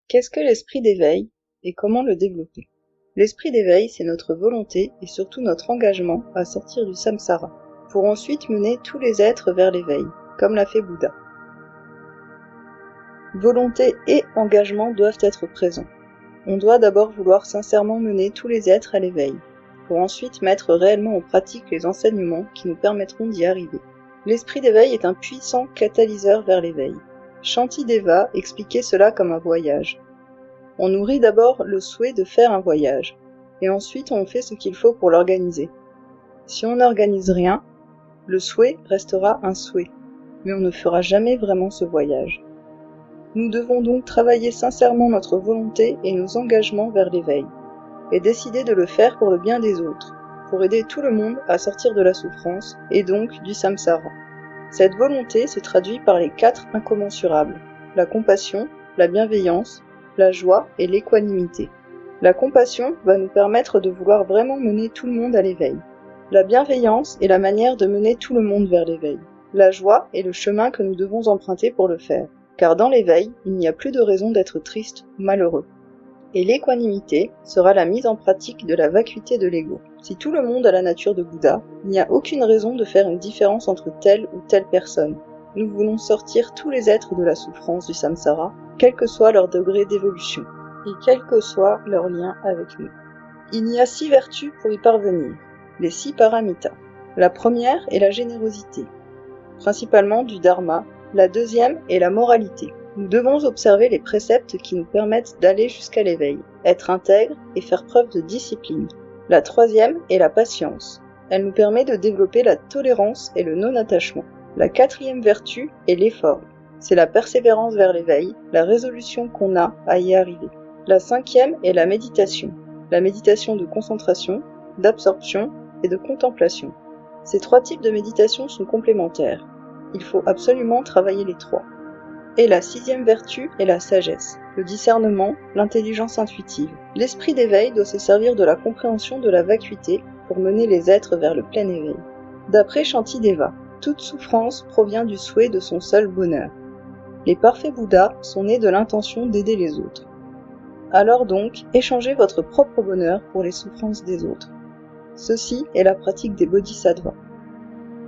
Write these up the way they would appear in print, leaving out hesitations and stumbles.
Qu'est-ce que l'esprit d'éveil et comment le développer? L'esprit d'éveil, c'est notre volonté et surtout notre engagement à sortir du samsara, pour ensuite mener tous les êtres vers l'éveil, comme l'a fait Bouddha. Volonté et engagement doivent être présents. On doit d'abord vouloir sincèrement mener tous les êtres à l'éveil, pour ensuite mettre réellement en pratique les enseignements qui nous permettront d'y arriver. L'esprit d'éveil est un puissant catalyseur vers l'éveil. Shantideva expliquait cela comme un voyage. On nourrit d'abord le souhait de faire un voyage, et ensuite on fait ce qu'il faut pour l'organiser. Si on n'organise rien, le souhait restera un souhait, mais on ne fera jamais vraiment ce voyage. Nous devons donc travailler sincèrement notre volonté et nos engagements vers l'éveil, et décider de le faire pour le bien des autres, pour aider tout le monde à sortir de la souffrance, et donc du samsara. Cette volonté se traduit par les 4 incommensurables, la compassion, la bienveillance, la joie et l'équanimité. La compassion va nous permettre de vouloir vraiment mener tout le monde à l'éveil. La bienveillance est la manière de mener tout le monde vers l'éveil. La joie est le chemin que nous devons emprunter pour le faire, car dans l'éveil, il n'y a plus de raison d'être triste ou malheureux. Et l'équanimité sera la mise en pratique de la vacuité de l'ego. Si tout le monde a la nature de Bouddha, il n'y a aucune raison de faire une différence entre telle ou telle personne. Nous voulons sortir tous les êtres de la souffrance du samsara, quel que soit leur degré d'évolution, et quel que soit leur lien avec nous. Il y a 6 vertus pour y parvenir, les 6 paramitas. La première est la générosité, principalement du dharma. La deuxième est la moralité. Nous devons observer les préceptes qui nous permettent d'aller jusqu'à l'éveil, être intègres et faire preuve de discipline. La troisième est la patience. Elle nous permet de développer la tolérance et le non-attachement. La quatrième vertu est l'effort. C'est la persévérance vers l'éveil, la résolution qu'on a à y arriver. La cinquième est la méditation de concentration, d'absorption et de contemplation. Ces 3 types de méditation sont complémentaires. Il faut absolument travailler les 3. Et la 6e vertu est la sagesse, le discernement, l'intelligence intuitive. L'esprit d'éveil doit se servir de la compréhension de la vacuité pour mener les êtres vers le plein éveil. D'après Shantideva, toute souffrance provient du souhait de son seul bonheur. Les parfaits Bouddhas sont nés de l'intention d'aider les autres. Alors donc, échangez votre propre bonheur pour les souffrances des autres. Ceci est la pratique des bodhisattvas.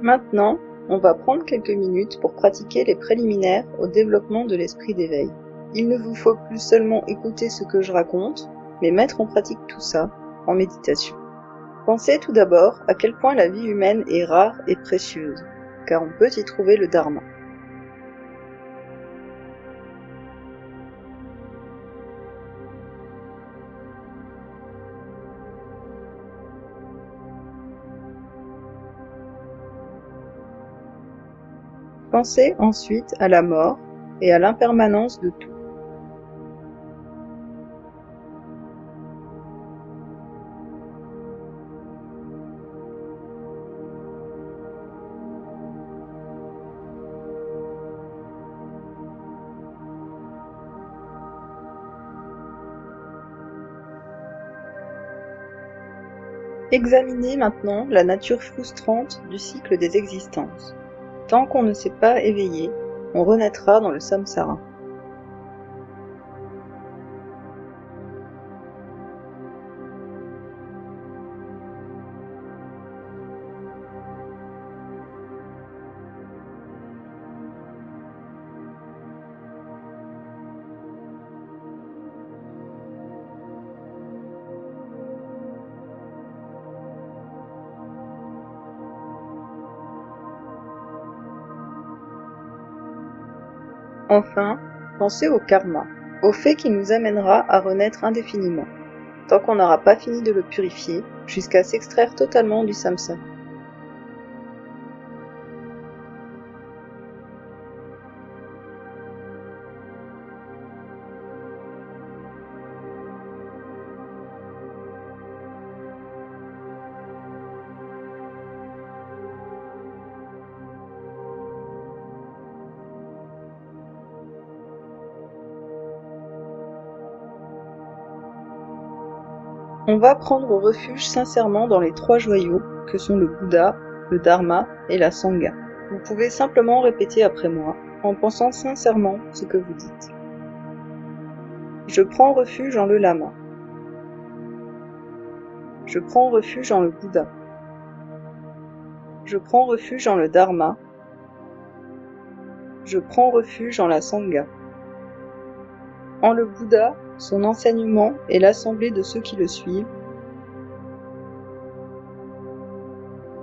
Maintenant, on va prendre quelques minutes pour pratiquer les préliminaires au développement de l'esprit d'éveil. Il ne vous faut plus seulement écouter ce que je raconte, mais mettre en pratique tout ça en méditation. Pensez tout d'abord à quel point la vie humaine est rare et précieuse, car on peut y trouver le dharma. Pensez ensuite à la mort et à l'impermanence de tout. Examinez maintenant la nature frustrante du cycle des existences. Tant qu'on ne s'est pas éveillé, on renaîtra dans le samsara. Enfin, pensez au karma, au fait qui nous amènera à renaître indéfiniment, tant qu'on n'aura pas fini de le purifier, jusqu'à s'extraire totalement du samsara. On va prendre refuge sincèrement dans les 3 joyaux que sont le Bouddha, le Dharma et la Sangha. Vous pouvez simplement répéter après moi en pensant sincèrement ce que vous dites. Je prends refuge en le lama. Je prends refuge en le Bouddha. Je prends refuge en le Dharma. Je prends refuge en la Sangha. En le Bouddha, son enseignement et l'assemblée de ceux qui le suivent,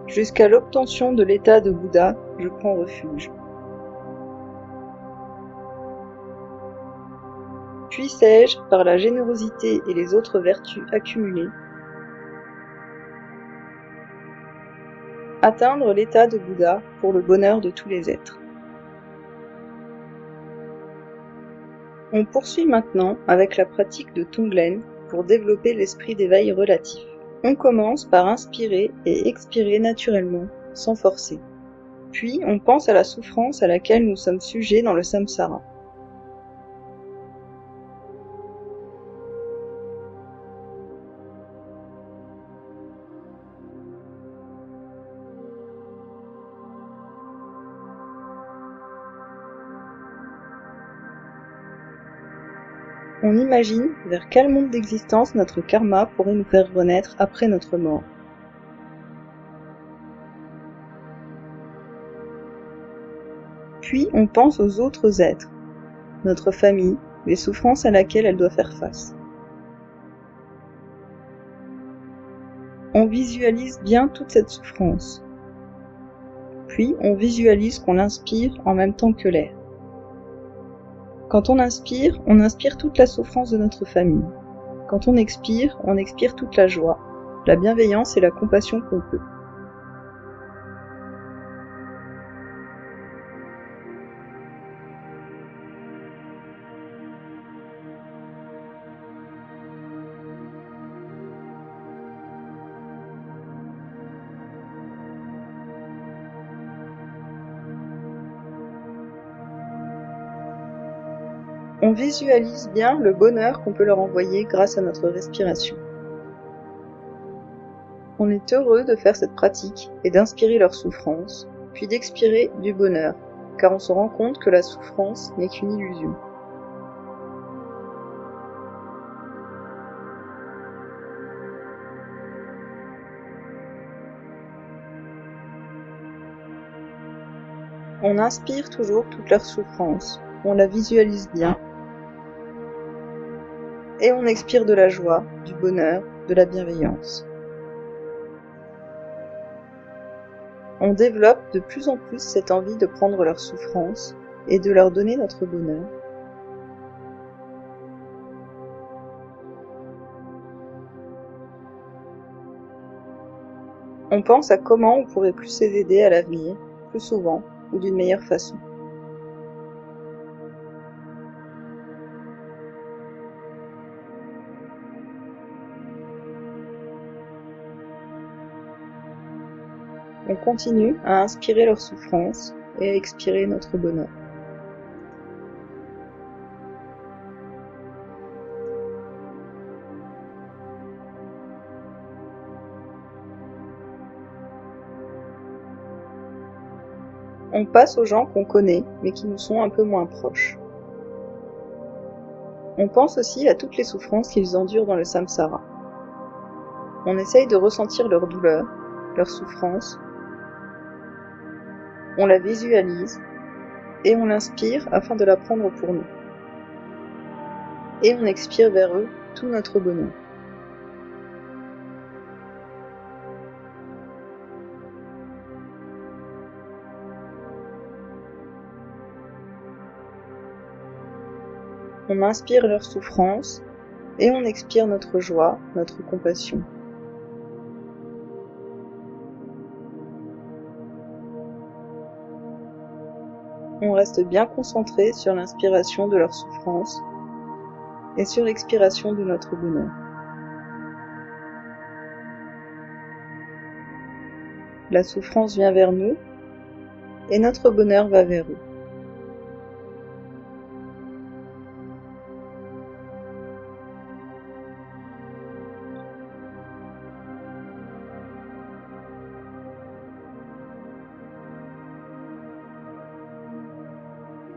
jusqu'à l'obtention de l'état de Bouddha, je prends refuge. Puissé-je, par la générosité et les autres vertus accumulées, atteindre l'état de Bouddha pour le bonheur de tous les êtres. On poursuit maintenant avec la pratique de Tonglen pour développer l'esprit d'éveil relatif. On commence par inspirer et expirer naturellement, sans forcer. Puis on pense à la souffrance à laquelle nous sommes sujets dans le samsara. On imagine vers quel monde d'existence notre karma pourrait nous faire renaître après notre mort. Puis on pense aux autres êtres, notre famille, les souffrances à laquelle elle doit faire face. On visualise bien toute cette souffrance. Puis on visualise qu'on l'inspire en même temps que l'air. Quand on inspire toute la souffrance de notre famille. Quand on expire toute la joie, la bienveillance et la compassion qu'on peut. On visualise bien le bonheur qu'on peut leur envoyer grâce à notre respiration. On est heureux de faire cette pratique et d'inspirer leur souffrance, puis d'expirer du bonheur, car on se rend compte que la souffrance n'est qu'une illusion. On inspire toujours toute leur souffrance, on la visualise bien, et on expire de la joie, du bonheur, de la bienveillance. On développe de plus en plus cette envie de prendre leur souffrance et de leur donner notre bonheur. On pense à comment on pourrait plus les aider à l'avenir, plus souvent ou d'une meilleure façon. On continue à inspirer leur souffrance et à expirer notre bonheur. On passe aux gens qu'on connaît mais qui nous sont un peu moins proches. On pense aussi à toutes les souffrances qu'ils endurent dans le samsara. On essaye de ressentir leur douleur, leur souffrance. On la visualise et on l'inspire afin de la prendre pour nous. Et on expire vers eux tout notre bonheur. On inspire leur souffrance et on expire notre joie, notre compassion. On reste bien concentré sur l'inspiration de leur souffrance et sur l'expiration de notre bonheur. La souffrance vient vers nous et notre bonheur va vers eux.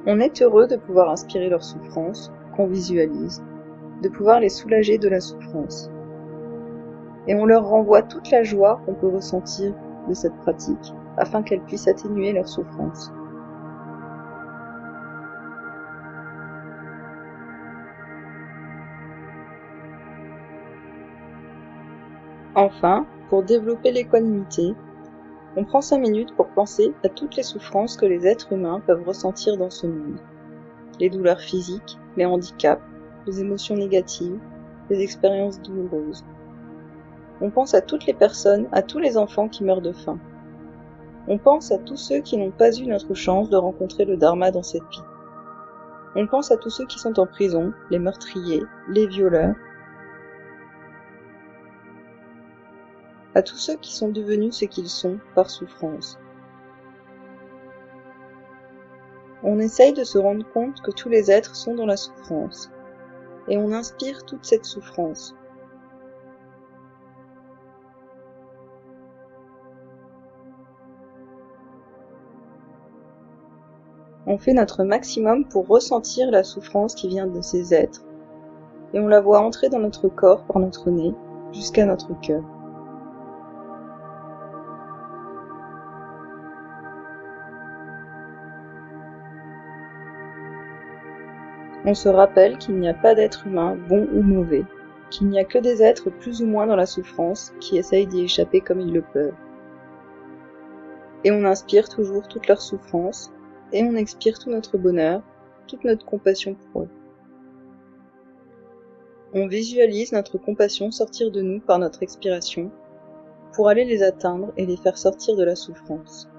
On est heureux de pouvoir inspirer leur souffrance, qu'on visualise, de pouvoir les soulager de la souffrance. Et on leur renvoie toute la joie qu'on peut ressentir de cette pratique, afin qu'elle puisse atténuer leur souffrance. Enfin, pour développer l'équanimité, on prend 5 minutes pour penser à toutes les souffrances que les êtres humains peuvent ressentir dans ce monde. Les douleurs physiques, les handicaps, les émotions négatives, les expériences douloureuses. On pense à toutes les personnes, à tous les enfants qui meurent de faim. On pense à tous ceux qui n'ont pas eu notre chance de rencontrer le Dharma dans cette vie. On pense à tous ceux qui sont en prison, les meurtriers, les violeurs, à tous ceux qui sont devenus ce qu'ils sont par souffrance. On essaye de se rendre compte que tous les êtres sont dans la souffrance, et on inspire toute cette souffrance. On fait notre maximum pour ressentir la souffrance qui vient de ces êtres, et on la voit entrer dans notre corps par notre nez, jusqu'à notre cœur. On se rappelle qu'il n'y a pas d'être humain bon ou mauvais, qu'il n'y a que des êtres plus ou moins dans la souffrance qui essayent d'y échapper comme ils le peuvent. Et on inspire toujours toute leur souffrance, et on expire tout notre bonheur, toute notre compassion pour eux. On visualise notre compassion sortir de nous par notre expiration, pour aller les atteindre et les faire sortir de la souffrance.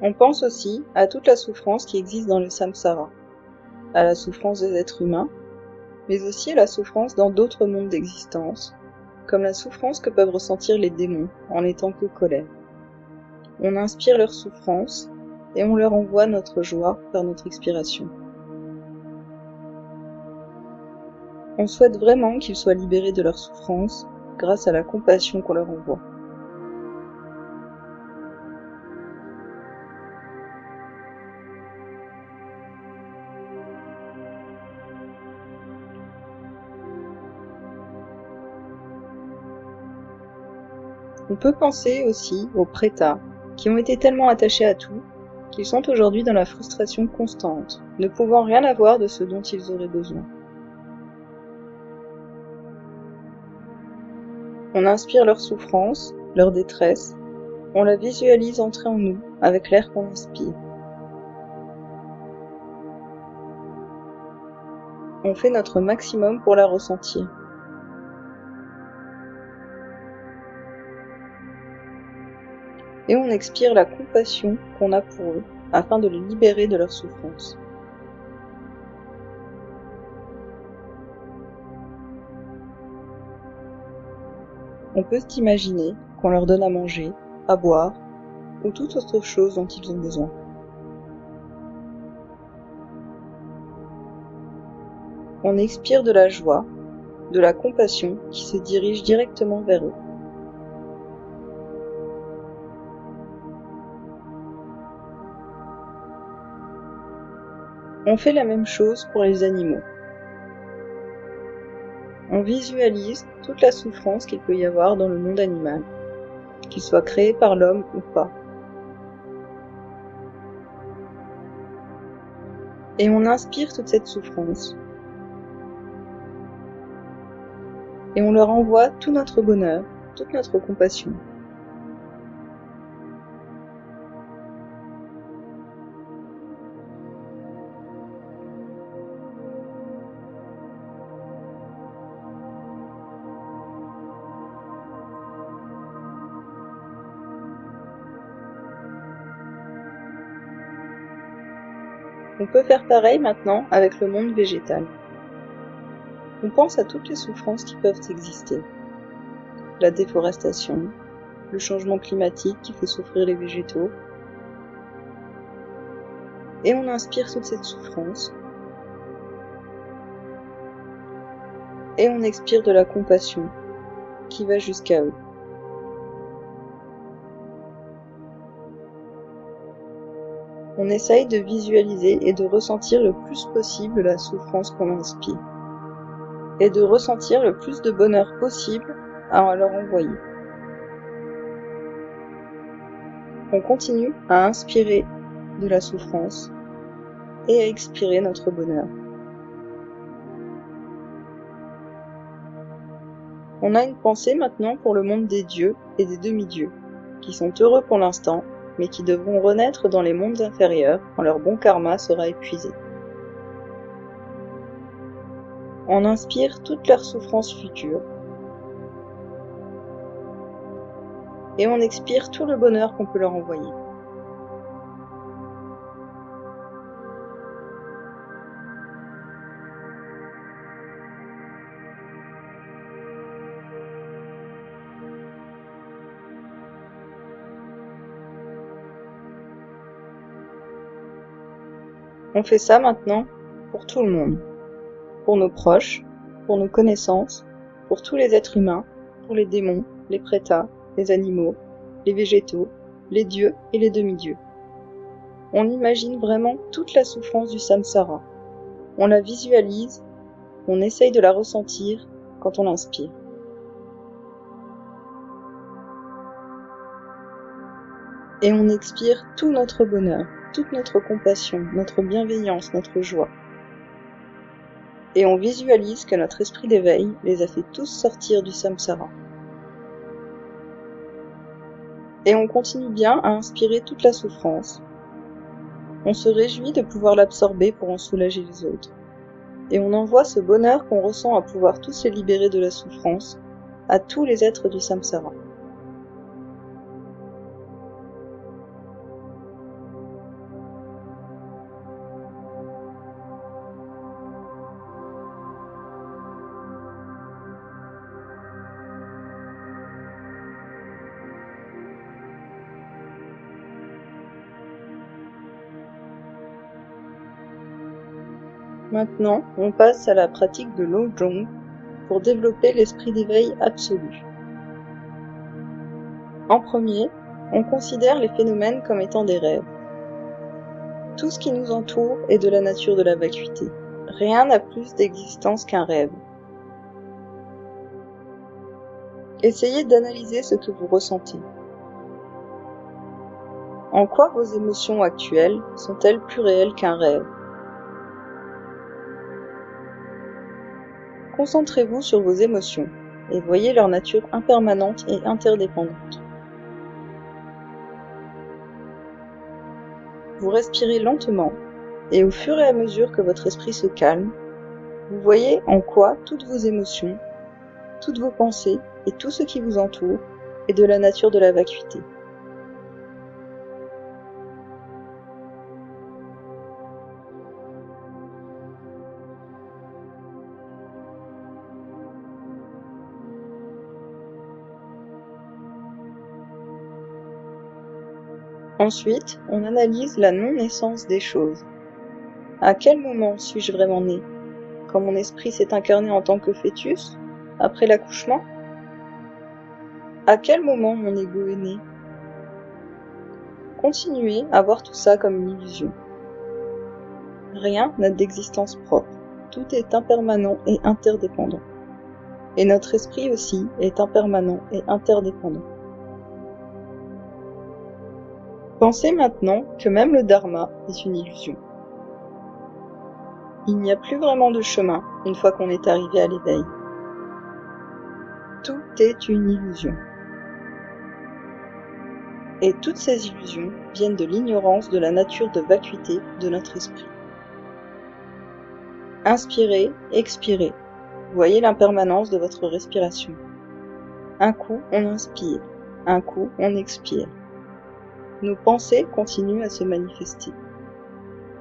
On pense aussi à toute la souffrance qui existe dans le samsara, à la souffrance des êtres humains, mais aussi à la souffrance dans d'autres mondes d'existence, comme la souffrance que peuvent ressentir les démons en n'étant que colère. On inspire leur souffrance et on leur envoie notre joie par notre expiration. On souhaite vraiment qu'ils soient libérés de leur souffrance grâce à la compassion qu'on leur envoie. On peut penser aussi aux prétas, qui ont été tellement attachés à tout, qu'ils sont aujourd'hui dans la frustration constante, ne pouvant rien avoir de ce dont ils auraient besoin. On inspire leur souffrance, leur détresse, on la visualise entrer en nous avec l'air qu'on inspire. On fait notre maximum pour la ressentir. Et on expire la compassion qu'on a pour eux, afin de les libérer de leur souffrance. On peut s'imaginer qu'on leur donne à manger, à boire, ou toute autre chose dont ils ont besoin. On expire de la joie, de la compassion qui se dirige directement vers eux. On fait la même chose pour les animaux. On visualise toute la souffrance qu'il peut y avoir dans le monde animal, qu'il soit créé par l'homme ou pas. Et on inspire toute cette souffrance. Et on leur envoie tout notre bonheur, toute notre compassion. On peut faire pareil maintenant avec le monde végétal. On pense à toutes les souffrances qui peuvent exister. La déforestation, le changement climatique qui fait souffrir les végétaux, Et on inspire toute cette souffrance. Et on expire de la compassion qui va jusqu'à eux. On essaye de visualiser et de ressentir le plus possible la souffrance qu'on inspire. Et de ressentir le plus de bonheur possible à leur envoyer. On continue à inspirer de la souffrance et à expirer notre bonheur. On a une pensée maintenant pour le monde des dieux et des demi-dieux, qui sont heureux pour l'instant, mais qui devront renaître dans les mondes inférieurs quand leur bon karma sera épuisé. On inspire toute leur souffrance future. Et on expire tout le bonheur qu'on peut leur envoyer. On fait ça maintenant pour tout le monde. Pour nos proches, pour nos connaissances, pour tous les êtres humains, pour les démons, les prétas, les animaux, les végétaux, les dieux et les demi-dieux. On imagine vraiment toute la souffrance du samsara. On la visualise, on essaye de la ressentir quand on inspire. Et on expire tout notre bonheur, toute notre compassion, notre bienveillance, notre joie. Et on visualise que notre esprit d'éveil les a fait tous sortir du samsara. Et on continue bien à inspirer toute la souffrance. On se réjouit de pouvoir l'absorber pour en soulager les autres. Et on envoie ce bonheur qu'on ressent à pouvoir tous se libérer de la souffrance à tous les êtres du samsara. Maintenant, on passe à la pratique de Lojong pour développer l'esprit d'éveil absolu. En premier, on considère les phénomènes comme étant des rêves. Tout ce qui nous entoure est de la nature de la vacuité. Rien n'a plus d'existence qu'un rêve. Essayez d'analyser ce que vous ressentez. En quoi vos émotions actuelles sont-elles plus réelles qu'un rêve ? Concentrez-vous sur vos émotions et voyez leur nature impermanente et interdépendante. Vous respirez lentement et au fur et à mesure que votre esprit se calme, vous voyez en quoi toutes vos émotions, toutes vos pensées et tout ce qui vous entoure est de la nature de la vacuité. Ensuite, on analyse la non-naissance des choses. À quel moment suis-je vraiment né ? Quand mon esprit s'est incarné en tant que fœtus, après l'accouchement ? À quel moment mon ego est né ? Continuez à voir tout ça comme une illusion. Rien n'a d'existence propre, tout est impermanent et interdépendant. Et notre esprit aussi est impermanent et interdépendant. Pensez maintenant que même le dharma est une illusion. Il n'y a plus vraiment de chemin une fois qu'on est arrivé à l'éveil. Tout est une illusion. Et toutes ces illusions viennent de l'ignorance de la nature de vacuité de notre esprit. Inspirez, expirez. Voyez l'impermanence de votre respiration. Un coup, on inspire. Un coup, on expire. Nos pensées continuent à se manifester,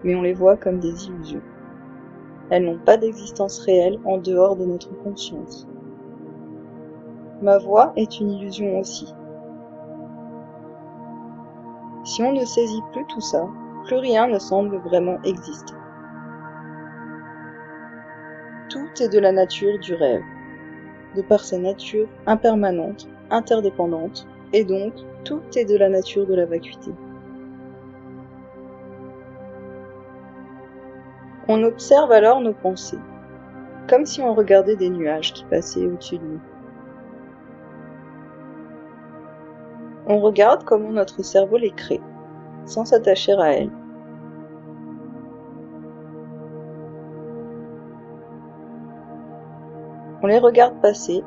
mais on les voit comme des illusions. Elles n'ont pas d'existence réelle en dehors de notre conscience. Ma voix est une illusion aussi. Si on ne saisit plus tout ça, plus rien ne semble vraiment exister. Tout est de la nature du rêve, de par sa nature impermanente, interdépendante, et donc tout est de la nature de la vacuité. On observe alors nos pensées, comme si on regardait des nuages qui passaient au-dessus de nous. On regarde comment notre cerveau les crée, sans s'attacher à elles. On les regarde passer,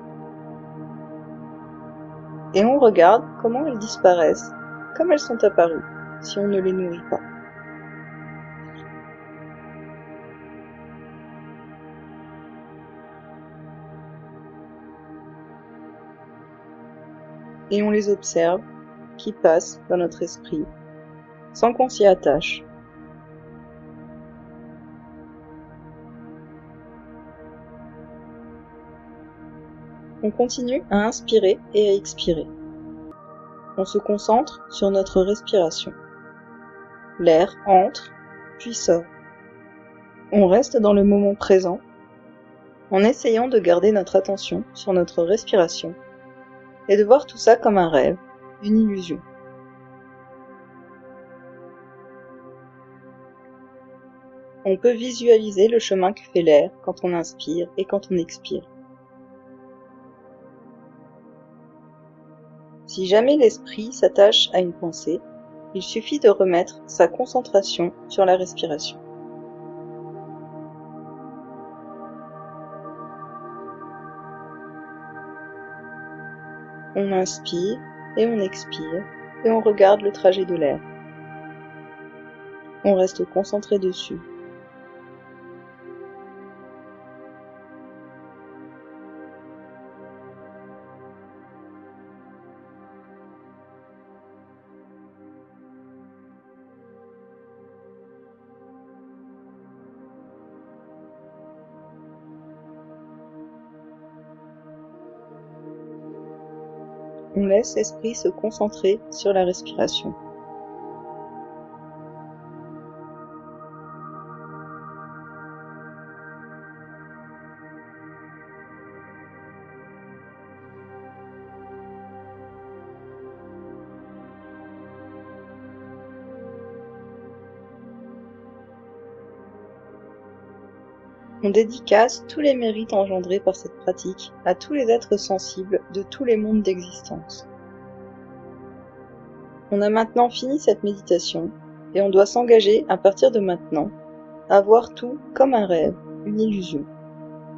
et on regarde comment elles disparaissent, comme elles sont apparues, si on ne les nourrit pas. Et on les observe, qui passent dans notre esprit, sans qu'on s'y attache. On continue à inspirer et à expirer. On se concentre sur notre respiration. L'air entre, puis sort. On reste dans le moment présent, en essayant de garder notre attention sur notre respiration et de voir tout ça comme un rêve, une illusion. On peut visualiser le chemin que fait l'air quand on inspire et quand on expire. Si jamais l'esprit s'attache à une pensée, il suffit de remettre sa concentration sur la respiration. On inspire et on expire et on regarde le trajet de l'air. On reste concentré dessus. On laisse l'esprit se concentrer sur la respiration. On dédicace tous les mérites engendrés par cette pratique à tous les êtres sensibles de tous les mondes d'existence. On a maintenant fini cette méditation et on doit s'engager à partir de maintenant à voir tout comme un rêve, une illusion,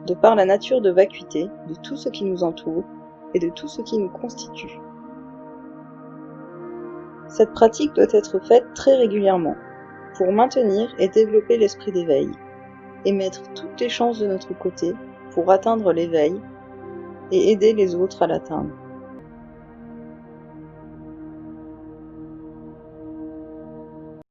de par la nature de vacuité de tout ce qui nous entoure et de tout ce qui nous constitue. Cette pratique doit être faite très régulièrement pour maintenir et développer l'esprit d'éveil et mettre toutes les chances de notre côté pour atteindre l'éveil et aider les autres à l'atteindre.